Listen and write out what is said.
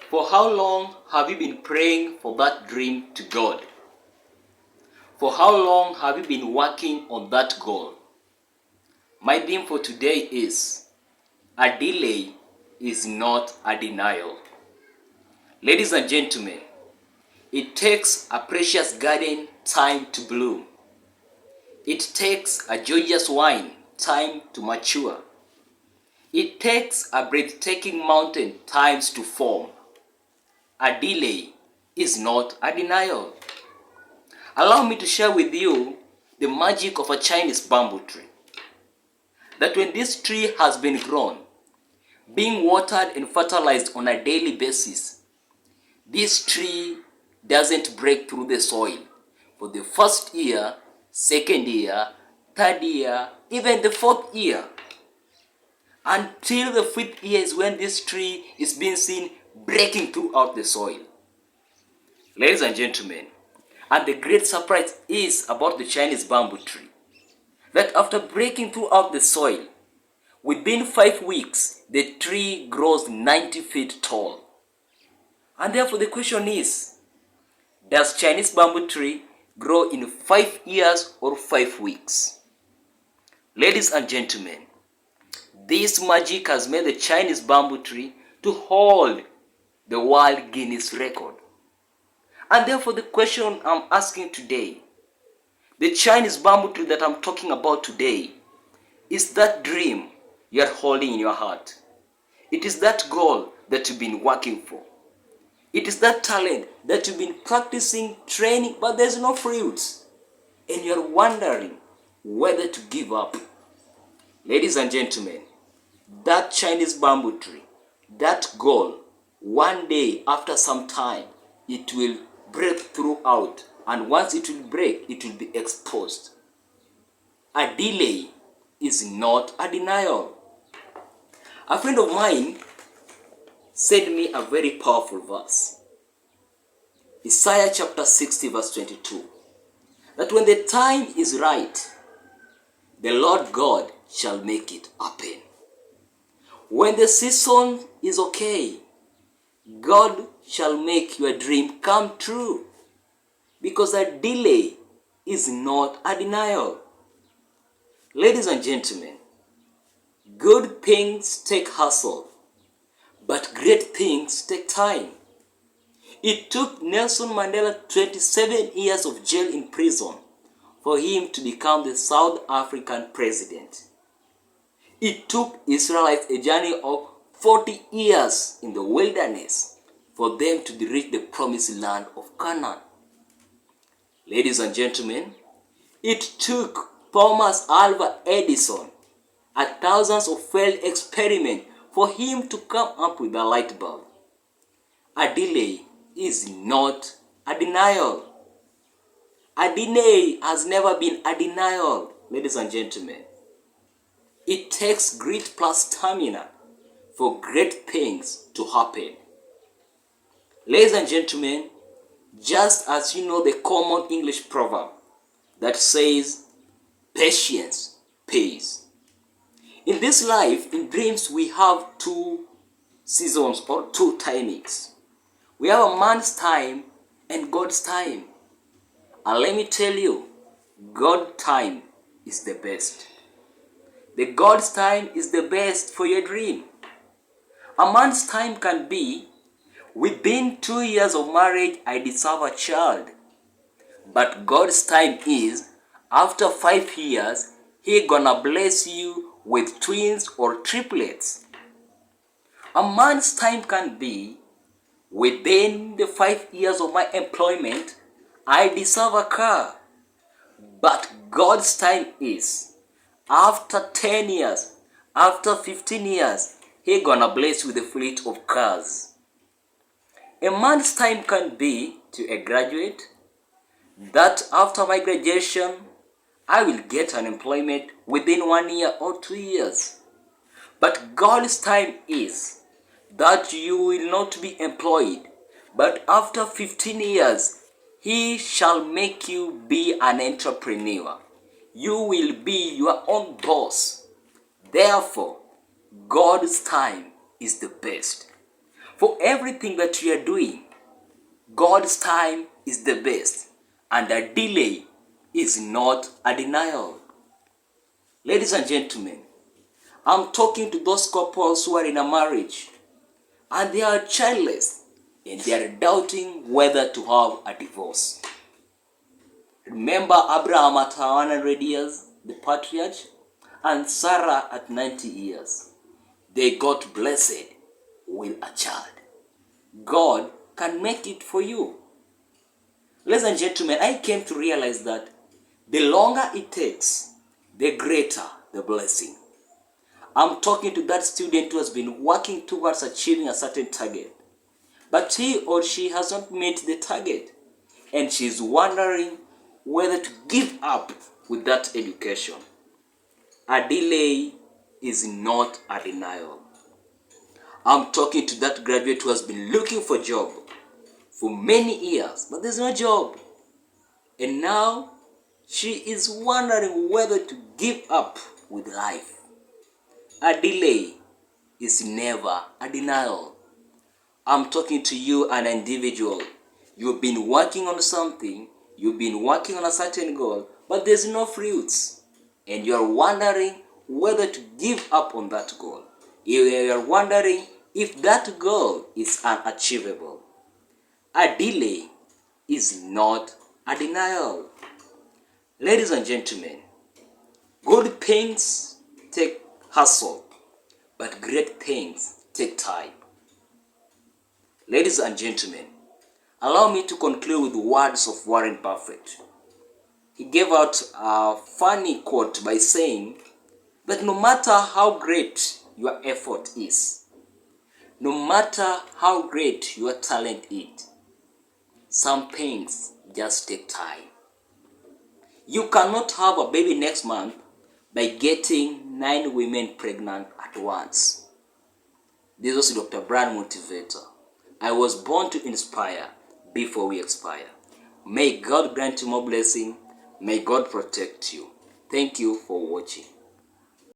For how long have you been praying for that dream to God? For how long have you been working on that goal? My theme for today is, a delay is not a denial. Ladies and gentlemen, it takes a precious garden time to bloom. It takes a joyous wine time to mature. It takes a breathtaking mountain times to form. A delay is not a denial. Allow me to share with you the magic of a Chinese bamboo tree. That when this tree has been grown, being watered and fertilized on a daily basis, this tree doesn't break through the soil for the first year, second year, third year, even the fourth year. Until the fifth year is when this tree is being seen breaking throughout the soil. Ladies and gentlemen, and the great surprise is about the Chinese bamboo tree, that after breaking throughout the soil, within 5 weeks, the tree grows 90 feet tall. And therefore the question is, does Chinese bamboo tree grow in 5 years or 5 weeks? Ladies and gentlemen, this magic has made the Chinese bamboo tree to hold the World Guinness record. And therefore the question I'm asking today, the Chinese bamboo tree that I'm talking about today, is that dream you are holding in your heart. It is that goal that you've been working for. It is that talent that you've been practicing, training, but there's no fruits. And you're wondering whether to give up. Ladies and gentlemen, that Chinese bamboo tree, that goal, one day after some time, it will break throughout. And once it will break, it will be exposed. A delay is not a denial. A friend of mine said me a very powerful verse. Isaiah chapter 60 verse 22. That when the time is right, the Lord God shall make it happen. When the season is okay, God shall make your dream come true. Because a delay is not a denial. Ladies and gentlemen, good things take hustle, but great things take time. It took Nelson Mandela 27 years of jail in prison for him to become the South African president. It took Israelites a journey of 40 years in the wilderness for them to reach the promised land of Canaan. Ladies and gentlemen, it took Thomas Alva Edison thousands of failed experiments for him to come up with a light bulb. A delay is not a denial. A delay has never been a denial, ladies and gentlemen. It takes grit plus stamina for great things to happen. Ladies and gentlemen, just as you know the common English proverb that says, patience pays. In this life, in dreams, we have two seasons or two timings. We have a man's time and God's time. And let me tell you, God's time is the best. The God's time is the best for your dream. A man's time can be, within 2 years of marriage, I deserve a child. But God's time is, after 5 years, He gonna bless you with twins or triplets. A man's time can be, within the 5 years of my employment, I deserve a car. But God's time is, after 10 years, after 15 years, He gonna bless you with a fleet of cars. A man's time can be to a graduate, that after my graduation, I will get an employment within 1 year or 2 years. But God's time is that you will not be employed, but after 15 years, He shall make you be an entrepreneur. You will be your own boss. Therefore, God's time is the best. For everything that we are doing, God's time is the best, and a delay is not a denial. Ladies and gentlemen, I'm talking to those couples who are in a marriage and they are childless and they are doubting whether to have a divorce. Remember Abraham at 100 years, the patriarch, and Sarah at 90 years. They got blessed with a child. God can make it for you. Ladies and gentlemen, I came to realize that the longer it takes, the greater the blessing. I'm talking to that student who has been working towards achieving a certain target, but he or she has not met the target, and she's wondering whether to give up with that education. A delay is not a denial. I'm talking to that graduate who has been looking for a job for many years, but there's no job. And now she is wondering whether to give up with life. A delay is never a denial. I'm talking to you, an individual. You've been working on something, you've been working on a certain goal, but there's no fruits. And you're wondering whether to give up on that goal. You're wondering if that goal is unachievable. A delay is not a denial. Ladies and gentlemen, good things take hustle, but great things take time. Ladies and gentlemen, allow me to conclude with the words of Warren Buffett. He gave out a funny quote by saying that no matter how great your effort is, no matter how great your talent is, some things just take time. You cannot have a baby next month by getting 9 women pregnant at once. This was Dr. Brand Motivator. I was born to inspire before we expire. May God grant you more blessing. May God protect you. Thank you for watching.